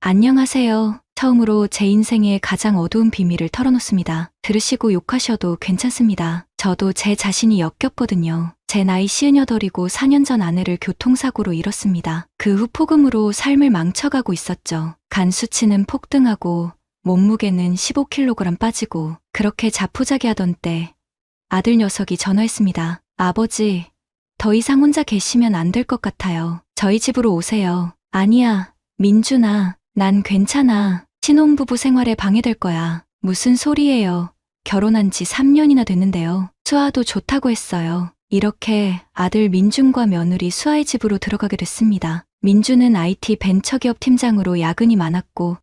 안녕하세요. 처음으로 제 인생의 가장 어두운 비밀을 털어놓습니다. 들으시고 욕하셔도 괜찮습니다. 저도 제 자신이 역겹거든요. 제 나이 58이고 4년 전 아내를 교통사고로 잃었습니다. 그 후 폭음으로 삶을 망쳐가고 있었죠. 간 수치는 폭등하고 몸무게는 15kg 빠지고 그렇게 자포자기하던 때 아들 녀석이 전화했습니다. 아버지, 더 이상 혼자 계시면 안 될 것 같아요. 저희 집으로 오세요. 아니야, 민준아. 난 괜찮아. 신혼부부 생활에 방해될 거야. 무슨 소리예요. 결혼한 지 3년이나 됐는데요. 수아도 좋다고 했어요. 이렇게 아들 민준과 며느리 수아의 집으로 들어가게 됐습니다. 민준은 IT 벤처기업 팀장으로 야근이 많았고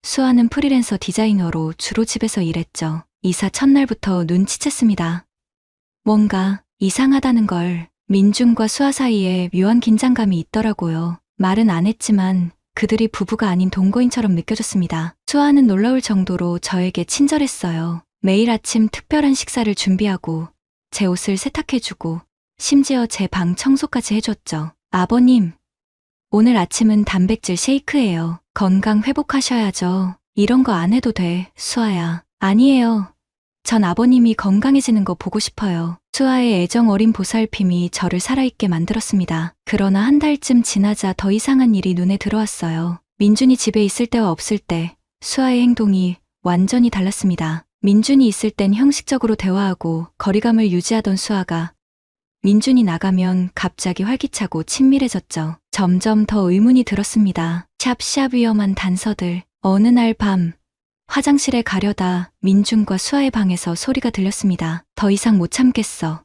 수아는 프리랜서 디자이너로 주로 집에서 일했죠. 이사 첫날부터 눈치챘습니다. 뭔가 이상하다는 걸. 민준과 수아 사이에 묘한 긴장감이 있더라고요. 말은 안 했지만 그들이 부부가 아닌 동거인처럼 느껴졌습니다. 수아는 놀라울 정도로 저에게 친절했어요. 매일 아침 특별한 식사를 준비하고 제 옷을 세탁해주고 심지어 제 방 청소까지 해줬죠. 아버님, 오늘 아침은 단백질 쉐이크예요. 건강 회복하셔야죠. 이런 거 안 해도 돼, 수아야. 아니에요. 전 아버님이 건강해지는 거 보고 싶어요. 수아의 애정 어린 보살핌이 저를 살아있게 만들었습니다. 그러나 한 달쯤 지나자 더 이상한 일이 눈에 들어왔어요. 민준이 집에 있을 때와 없을 때 수아의 행동이 완전히 달랐습니다. 민준이 있을 땐 형식적으로 대화하고 거리감을 유지하던 수아가 민준이 나가면 갑자기 활기차고 친밀해졌죠. 점점 더 의문이 들었습니다. 샵샵 위험한 단서들. 어느 날 밤 화장실에 가려다 민준과 수아의 방에서 소리가 들렸습니다. 더 이상 못 참겠어.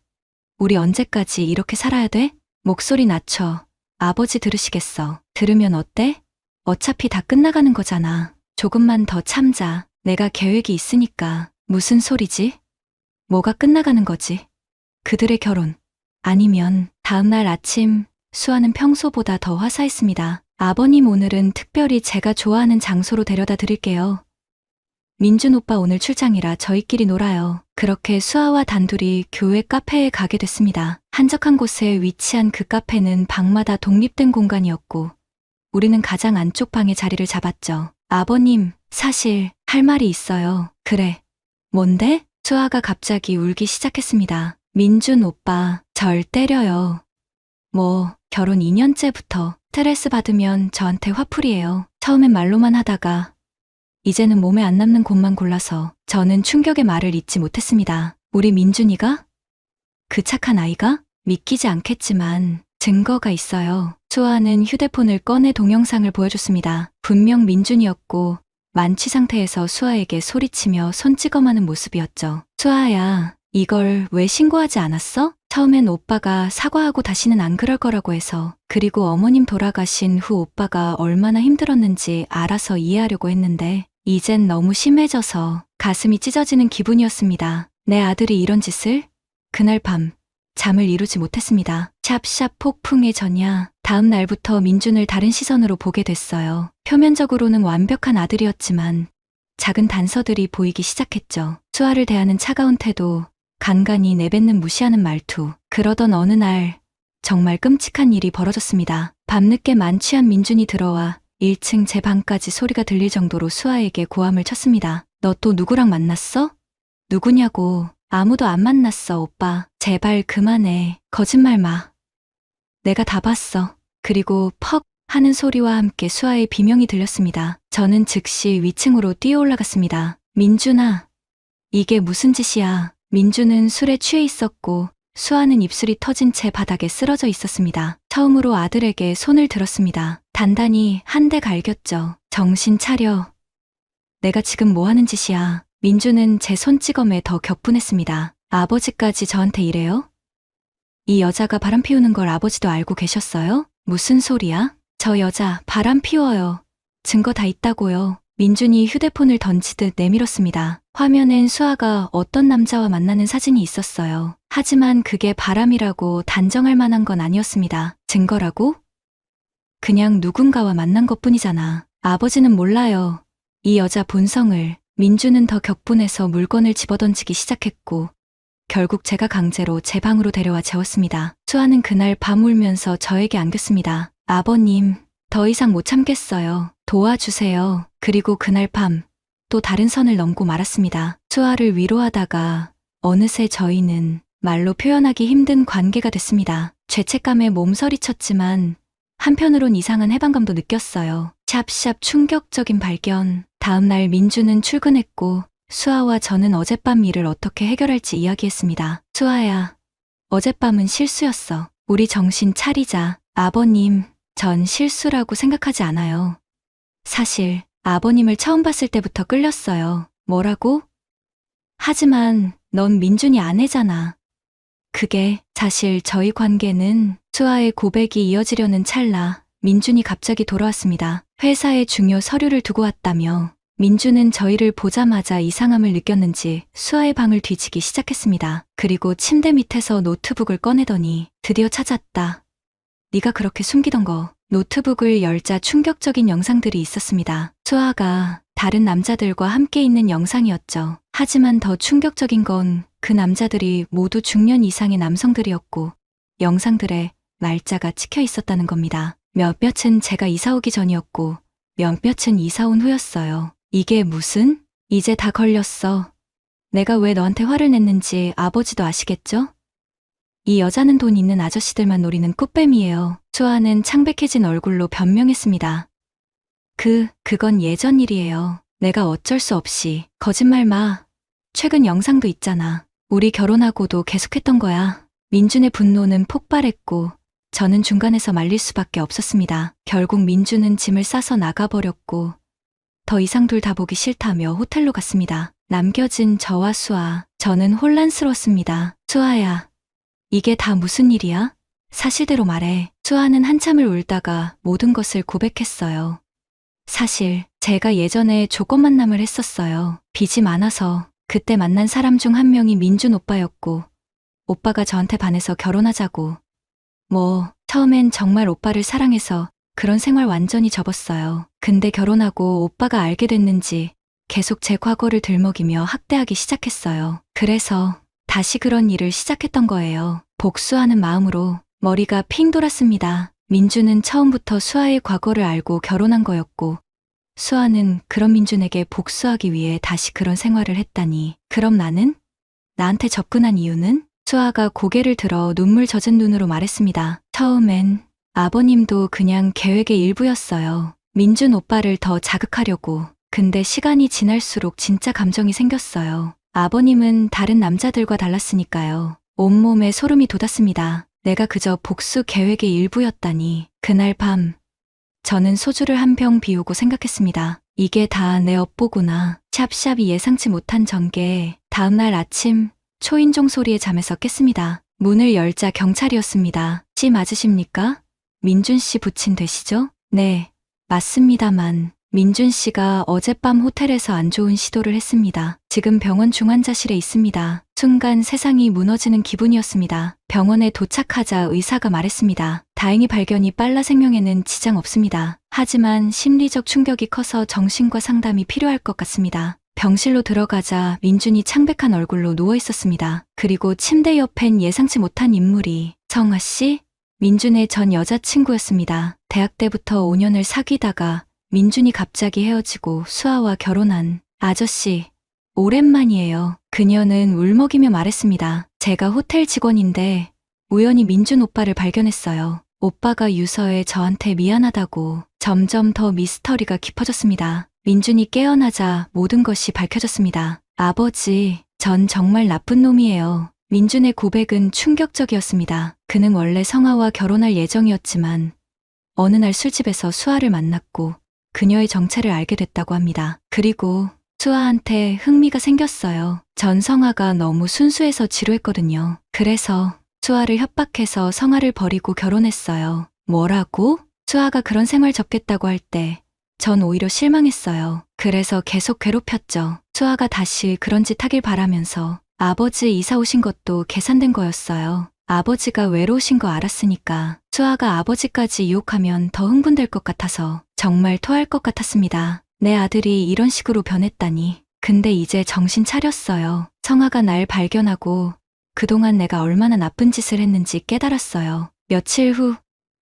우리 언제까지 이렇게 살아야 돼? 목소리 낮춰. 아버지 들으시겠어. 들으면 어때? 어차피 다 끝나가는 거잖아. 조금만 더 참자. 내가 계획이 있으니까. 무슨 소리지? 뭐가 끝나가는 거지? 그들의 결혼. 아니면 다음날 아침 수아는 평소보다 더 화사했습니다. 아버님, 오늘은 특별히 제가 좋아하는 장소로 데려다 드릴게요. 민준 오빠 오늘 출장이라 저희끼리 놀아요. 그렇게 수아와 단둘이 교회 카페에 가게 됐습니다. 한적한 곳에 위치한 그 카페는 방마다 독립된 공간이었고 우리는 가장 안쪽 방에 자리를 잡았죠. 아버님, 사실 할 말이 있어요. 그래. 뭔데? 수아가 갑자기 울기 시작했습니다. 민준 오빠, 절 때려요. 뭐, 결혼 2년째부터 스트레스 받으면 저한테 화풀이해요. 처음엔 말로만 하다가 이제는 몸에 안 남는 곳만 골라서. 저는 충격의 말을 잊지 못했습니다. 우리 민준이가? 그 착한 아이가? 믿기지 않겠지만 증거가 있어요. 수아는 휴대폰을 꺼내 동영상을 보여줬습니다. 분명 민준이었고 만취 상태에서 수아에게 소리치며 손 찍어마는 모습이었죠. 수아야, 이걸 왜 신고하지 않았어? 처음엔 오빠가 사과하고 다시는 안 그럴 거라고 해서, 그리고 어머님 돌아가신 후 오빠가 얼마나 힘들었는지 알아서 이해하려고 했는데 이젠 너무 심해져서 가슴이 찢어지는 기분이었습니다. 내 아들이 이런 짓을? 그날 밤 잠을 이루지 못했습니다. 샵샵 폭풍의 전야. 다음 날부터 민준을 다른 시선으로 보게 됐어요. 표면적으로는 완벽한 아들이었지만 작은 단서들이 보이기 시작했죠. 수아를 대하는 차가운 태도, 간간히 내뱉는 무시하는 말투. 그러던 어느 날 정말 끔찍한 일이 벌어졌습니다. 밤늦게 만취한 민준이 들어와 1층 제 방까지 소리가 들릴 정도로 수아에게 고함을 쳤습니다. 너 또 누구랑 만났어? 누구냐고. 아무도 안 만났어, 오빠. 제발 그만해. 거짓말 마. 내가 다 봤어. 그리고 퍽 하는 소리와 함께 수아의 비명이 들렸습니다. 저는 즉시 위층으로 뛰어 올라갔습니다. 민준아, 이게 무슨 짓이야. 민준은 술에 취해 있었고 수아는 입술이 터진 채 바닥에 쓰러져 있었습니다. 처음으로 아들에게 손을 들었습니다. 단단히 한 대 갈겼죠. 정신 차려. 내가 지금 뭐 하는 짓이야. 민준은 제 손찌검에 더 격분했습니다. 아버지까지 저한테 이래요? 이 여자가 바람 피우는 걸 아버지도 알고 계셨어요? 무슨 소리야? 저 여자 바람 피워요. 증거 다 있다고요. 민준이 휴대폰을 던지듯 내밀었습니다. 화면엔 수아가 어떤 남자와 만나는 사진이 있었어요. 하지만 그게 바람이라고 단정할 만한 건 아니었습니다. 증거라고? 그냥 누군가와 만난 것뿐이잖아. 아버지는 몰라요. 이 여자 본성을. 민준은 더 격분해서 물건을 집어던지기 시작했고 결국 제가 강제로 제 방으로 데려와 재웠습니다. 수아는 그날 밤 울면서 저에게 안겼습니다. 아버님, 더 이상 못 참겠어요. 도와주세요. 그리고 그날 밤 또 다른 선을 넘고 말았습니다. 수아를 위로하다가 어느새 저희는 말로 표현하기 힘든 관계가 됐습니다. 죄책감에 몸서리쳤지만 한편으론 이상한 해방감도 느꼈어요. 샵샵 충격적인 발견. 다음날 민주는 출근했고 수아와 저는 어젯밤 일을 어떻게 해결할지 이야기했습니다. 수아야, 어젯밤은 실수였어. 우리 정신 차리자. 아버님, 전 실수라고 생각하지 않아요. 사실 아버님을 처음 봤을 때부터 끌렸어요. 뭐라고? 하지만 넌 민준이 아내잖아. 그게 사실 저희 관계는 수아의 고백이 이어지려는 찰나 민준이 갑자기 돌아왔습니다. 회사에 중요 서류를 두고 왔다며 민준은 저희를 보자마자 이상함을 느꼈는지 수아의 방을 뒤지기 시작했습니다. 그리고 침대 밑에서 노트북을 꺼내더니 드디어 찾았다. 네가 그렇게 숨기던 거. 노트북을 열자 충격적인 영상들이 있었습니다. 수아가 다른 남자들과 함께 있는 영상이었죠. 하지만 더 충격적인 건 그 남자들이 모두 중년 이상의 남성들이었고 영상들에 날짜가 찍혀 있었다는 겁니다. 몇몇은 제가 이사 오기 전이었고 몇몇은 이사 온 후였어요. 이게 무슨? 이제 다 걸렸어. 내가 왜 너한테 화를 냈는지 아버지도 아시겠죠? 이 여자는 돈 있는 아저씨들만 노리는 꽃뱀이에요. 수아는 창백해진 얼굴로 변명했습니다. 그건 예전 일이에요. 내가 어쩔 수 없이. 거짓말 마. 최근 영상도 있잖아. 우리 결혼하고도 계속했던 거야. 민준의 분노는 폭발했고 저는 중간에서 말릴 수밖에 없었습니다. 결국 민준은 짐을 싸서 나가버렸고 더 이상 둘 다 보기 싫다며 호텔로 갔습니다. 남겨진 저와 수아. 저는 혼란스러웠습니다. 수아야, 이게 다 무슨 일이야? 사실대로 말해. 수아는 한참을 울다가 모든 것을 고백했어요. 사실 제가 예전에 조건 만남을 했었어요. 빚이 많아서 그때 만난 사람 중 한 명이 민준 오빠였고 오빠가 저한테 반해서 결혼하자고. 처음엔 정말 오빠를 사랑해서 그런 생활 완전히 접었어요. 근데 결혼하고 오빠가 알게 됐는지 계속 제 과거를 들먹이며 학대하기 시작했어요. 그래서 다시 그런 일을 시작했던 거예요. 복수하는 마음으로. 머리가 핑 돌았습니다. 민준은 처음부터 수아의 과거를 알고 결혼한 거였고 수아는 그런 민준에게 복수하기 위해 다시 그런 생활을 했다니. 그럼 나는? 나한테 접근한 이유는? 수아가 고개를 들어 눈물 젖은 눈으로 말했습니다. 처음엔 아버님도 그냥 계획의 일부였어요. 민준 오빠를 더 자극하려고. 근데 시간이 지날수록 진짜 감정이 생겼어요. 아버님은 다른 남자들과 달랐으니까요. 온몸에 소름이 돋았습니다. 내가 그저 복수 계획의 일부였다니. 그날 밤 저는 소주를 한 병 비우고 생각했습니다. 이게 다 내 업보구나. 샵샵이 예상치 못한 전개. 다음날 아침 초인종 소리에 잠에서 깼습니다. 문을 열자 경찰이었습니다. 씨 맞으십니까? 민준 씨 부친 되시죠? 네, 맞습니다만 민준 씨가 어젯밤 호텔에서 안 좋은 시도를 했습니다. 지금 병원 중환자실에 있습니다. 순간 세상이 무너지는 기분이었습니다. 병원에 도착하자 의사가 말했습니다. 다행히 발견이 빨라 생명에는 지장 없습니다. 하지만 심리적 충격이 커서 정신과 상담이 필요할 것 같습니다. 병실로 들어가자 민준이 창백한 얼굴로 누워 있었습니다. 그리고 침대 옆엔 예상치 못한 인물이 정아 씨? 민준의 전 여자친구였습니다. 대학 때부터 5년을 사귀다가 민준이 갑자기 헤어지고 수아와 결혼한 아저씨. 오랜만이에요. 그녀는 울먹이며 말했습니다. 제가 호텔 직원인데 우연히 민준 오빠를 발견했어요. 오빠가 유서에 저한테 미안하다고. 점점 더 미스터리가 깊어졌습니다. 민준이 깨어나자 모든 것이 밝혀졌습니다. 아버지, 전 정말 나쁜 놈이에요. 민준의 고백은 충격적이었습니다. 그는 원래 성아와 결혼할 예정이었지만 어느 날 술집에서 수아를 만났고 그녀의 정체를 알게 됐다고 합니다. 그리고 수아한테 흥미가 생겼어요. 전 성아가 너무 순수해서 지루했거든요. 그래서 수아를 협박해서 성아를 버리고 결혼했어요. 뭐라고? 수아가 그런 생활 접겠다고 할 때 전 오히려 실망했어요. 그래서 계속 괴롭혔죠. 수아가 다시 그런 짓 하길 바라면서. 아버지 이사 오신 것도 계산된 거였어요. 아버지가 외로우신 거 알았으니까 수아가 아버지까지 유혹하면 더 흥분될 것 같아서 정말 토할 것 같았습니다. 내 아들이 이런 식으로 변했다니. 근데 이제 정신 차렸어요. 성아가 날 발견하고 그동안 내가 얼마나 나쁜 짓을 했는지 깨달았어요. 며칠 후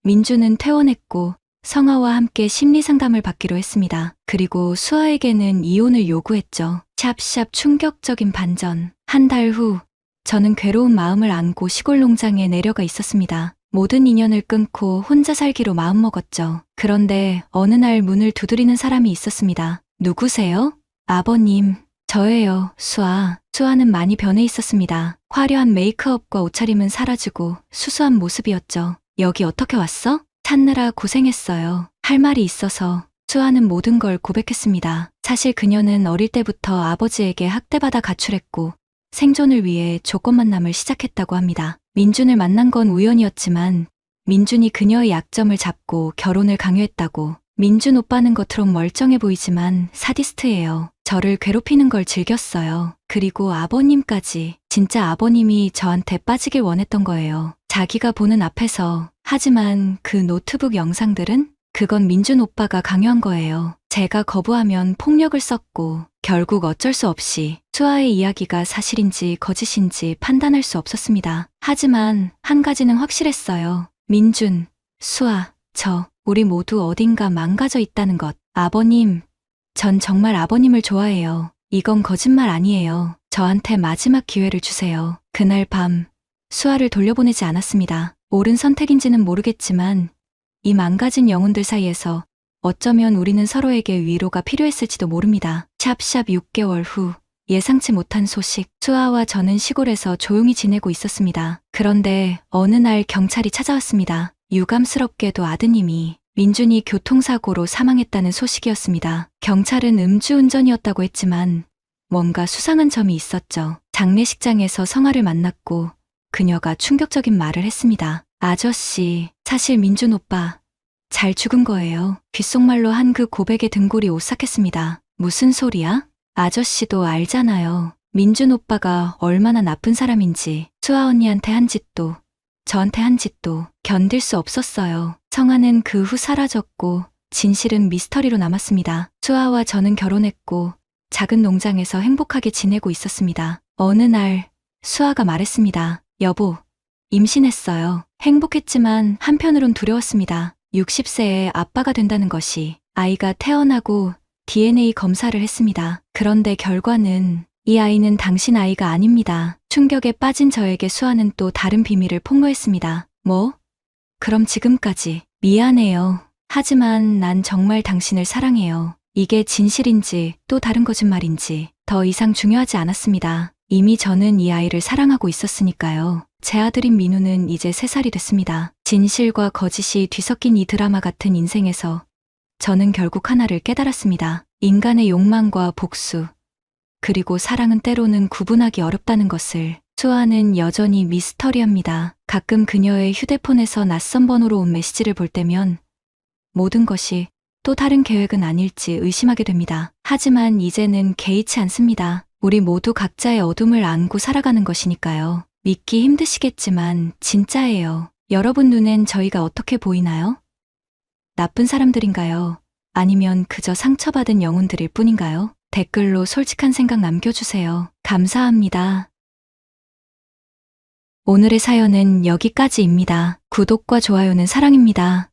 민주는 퇴원했고 성아와 함께 심리 상담을 받기로 했습니다. 그리고 수아에게는 이혼을 요구했죠. 샵샵 충격적인 반전. 한 달 후, 저는 괴로운 마음을 안고 시골 농장에 내려가 있었습니다. 모든 인연을 끊고 혼자 살기로 마음먹었죠. 그런데 어느 날 문을 두드리는 사람이 있었습니다. 누구세요? 아버님, 저예요, 수아. 수아는 많이 변해 있었습니다. 화려한 메이크업과 옷차림은 사라지고 수수한 모습이었죠. 여기 어떻게 왔어? 찾느라 고생했어요. 할 말이 있어서. 수아는 모든 걸 고백했습니다. 사실 그녀는 어릴 때부터 아버지에게 학대받아 가출했고 생존을 위해 조건 만남을 시작했다고 합니다. 민준을 만난 건 우연이었지만 민준이 그녀의 약점을 잡고 결혼을 강요했다고. 민준 오빠는 겉으론 멀쩡해 보이지만 사디스트예요. 저를 괴롭히는 걸 즐겼어요. 그리고 아버님까지. 진짜 아버님이 저한테 빠지길 원했던 거예요. 자기가 보는 앞에서. 하지만 그 노트북 영상들은? 그건 민준 오빠가 강요한 거예요. 제가 거부하면 폭력을 썼고 결국 어쩔 수 없이 수아의 이야기가 사실인지 거짓인지 판단할 수 없었습니다. 하지만 한 가지는 확실했어요. 민준, 수아, 우리 모두 어딘가 망가져 있다는 것. 아버님, 전 정말 아버님을 좋아해요. 이건 거짓말 아니에요. 저한테 마지막 기회를 주세요. 그날 밤, 수아를 돌려보내지 않았습니다. 옳은 선택인지는 모르겠지만 이 망가진 영혼들 사이에서 어쩌면 우리는 서로에게 위로가 필요했을지도 모릅니다. 샵샵 6개월 후, 예상치 못한 소식. 수아와 저는 시골에서 조용히 지내고 있었습니다. 그런데 어느 날 경찰이 찾아왔습니다. 유감스럽게도 아드님이 민준이 교통사고로 사망했다는 소식이었습니다. 경찰은 음주운전이었다고 했지만 뭔가 수상한 점이 있었죠. 장례식장에서 성아를 만났고 그녀가 충격적인 말을 했습니다. 아저씨, 사실 민준 오빠 잘 죽은 거예요. 귓속말로 한 그 고백에 등골이 오싹했습니다. 무슨 소리야? 아저씨도 알잖아요. 민준 오빠가 얼마나 나쁜 사람인지. 수아 언니한테 한 짓도 저한테 한 짓도 견딜 수 없었어요. 성아는 그 후 사라졌고 진실은 미스터리로 남았습니다. 수아와 저는 결혼했고 작은 농장에서 행복하게 지내고 있었습니다. 어느 날 수아가 말했습니다. 여보, 임신했어요. 행복했지만 한편으론 두려웠습니다. 60세에 아빠가 된다는 것이. 아이가 태어나고 DNA 검사를 했습니다. 그런데 결과는 이 아이는 당신 아이가 아닙니다. 충격에 빠진 저에게 수아는 또 다른 비밀을 폭로했습니다. 뭐? 그럼 지금까지 미안해요. 하지만 난 정말 당신을 사랑해요. 이게 진실인지 또 다른 거짓말인지 더 이상 중요하지 않았습니다. 이미 저는 이 아이를 사랑하고 있었으니까요. 제 아들인 민우는 이제 3살이 됐습니다. 진실과 거짓이 뒤섞인 이 드라마 같은 인생에서 저는 결국 하나를 깨달았습니다. 인간의 욕망과 복수, 그리고 사랑은 때로는 구분하기 어렵다는 것을. 수아는 여전히 미스터리합니다. 가끔 그녀의 휴대폰에서 낯선 번호로 온 메시지를 볼 때면 모든 것이 또 다른 계획은 아닐지 의심하게 됩니다. 하지만 이제는 개의치 않습니다. 우리 모두 각자의 어둠을 안고 살아가는 것이니까요. 믿기 힘드시겠지만 진짜예요. 여러분 눈엔 저희가 어떻게 보이나요? 나쁜 사람들인가요? 아니면 그저 상처받은 영혼들일 뿐인가요? 댓글로 솔직한 생각 남겨주세요. 감사합니다. 오늘의 사연은 여기까지입니다. 구독과 좋아요는 사랑입니다.